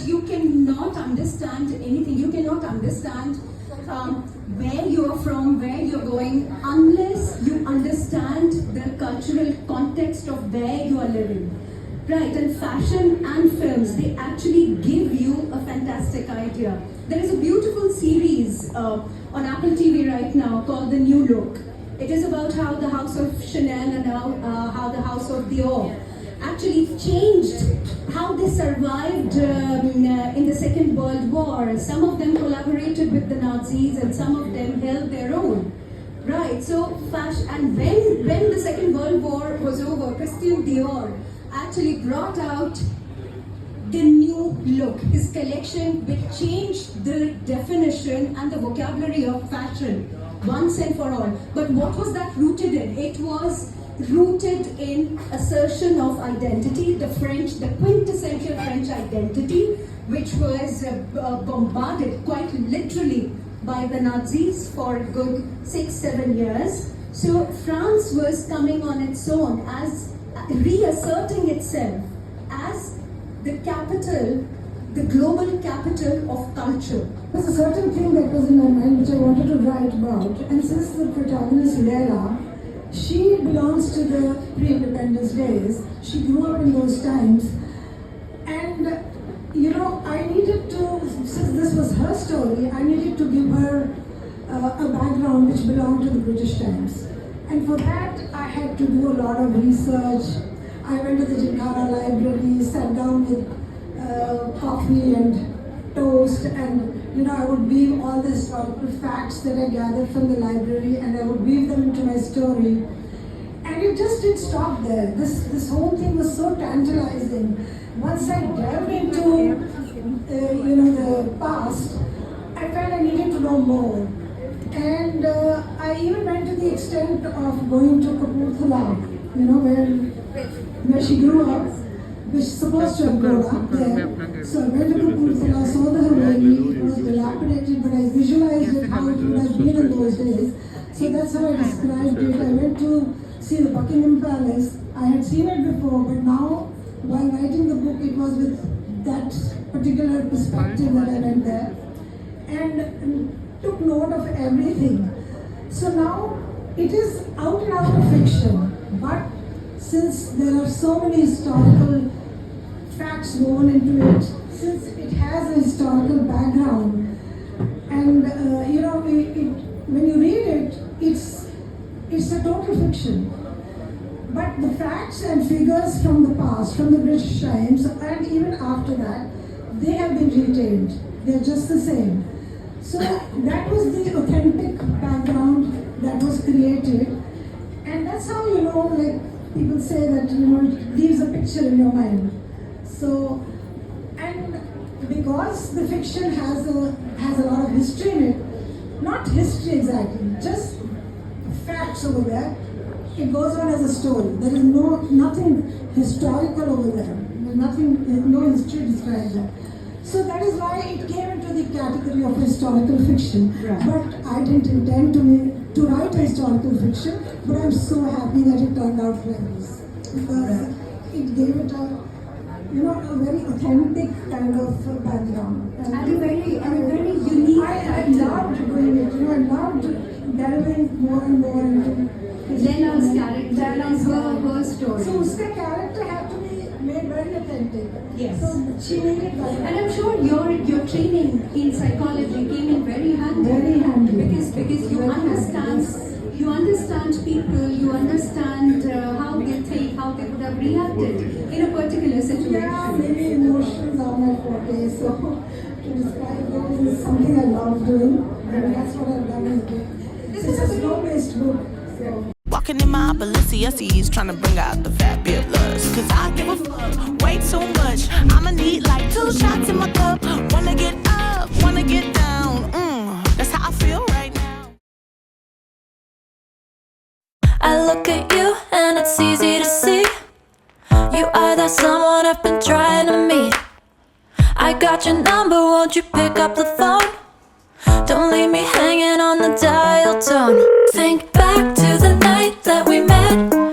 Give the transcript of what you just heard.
you cannot understand anything. You cannot understand where you are from, where you're going, unless you understand the cultural context of where you are living. Right, and fashion and films, they actually give you a fantastic idea. There is a beautiful series on Apple TV right now called The New Look. It is about how the house of Chanel and how the house of Dior actually changed how they survived in the Second World War. Some of them collaborated with the Nazis and some of them held their own. Right, so fashion, and when the Second World War was over, Christian Dior actually brought out the new look, his collection, which changed the definition and the vocabulary of fashion once and for all. But what was that rooted in? It was rooted in assertion of identity, the quintessential French identity, which was bombarded quite literally by the Nazis for a good 6-7 years. So France was coming on its own, as reasserting itself as the capital, the global capital of culture. There's a certain thing that was in my mind which I wanted to write about, and since the protagonist Leila, she belongs to the pre-independence days. She grew up in those times, and I needed to, since this was her story, I needed to give her a background which belonged to the British times. And for that, I had to do a lot of research. I went to the Gymkhana library, sat down with coffee and toast, and I would weave all the historical facts that I gathered from the library, and I would weave them into my story. And it just didn't stop there. This whole thing was so tantalizing. Once I delved into the past, I felt I needed to know more. And I even went to the extent of going to Qutub, where she grew up, which is supposed to have grown up there. So I went to Qutub, saw the Haveli. It was dilapidated, but I visualized it, how it would have been in those days. So that's how I described it. I went to see the Buckingham Palace. I had seen it before, but now, while writing the book, it was with that particular perspective that I went there. And took note of everything. So now it is out and out of fiction, but since there are so many historical facts woven into it, since it has a historical background, and when you read it, it's a total fiction. But the facts and figures from the past, from the British times, and even after that, they have been retained. They're just the same. So that was the authentic background that was created, and that's how people say that it leaves a picture in your mind. So, and because the fiction has a lot of history in it, not history exactly, just facts over there. It goes on as a story. There is nothing historical over there. No history described there. So that is why it came into the category of historical fiction. Right. But I didn't intend to write historical fiction, but I'm so happy that it turned out like this. Because it gave it a very authentic kind of background. And a very unique. I loved doing it. I loved delving more and more into Lena's character, her story. So uska character had to be made very authentic. Yes. So she made it like that. And I'm sure your training in psychology came in very handy. Very handy. Because you understand people, you understand how they think, how they would have reacted in a particular situation. Yeah, maybe emotions are my forte. So to describe those is something I love doing, and that's what I've done in the book. This is a slow-paced book. So. Walking in my Balenciennes, trying to bring out the fabulous. Cause I give a fuck way too much. I'ma need like 2 shots in my cup. Wanna get up, wanna get down. That's how I feel right now. I look at you and it's easy to see. You are that someone I've been trying to meet. I got your number, won't you pick up the phone? Don't leave me hanging on the dial tone. Think back to the night that we met.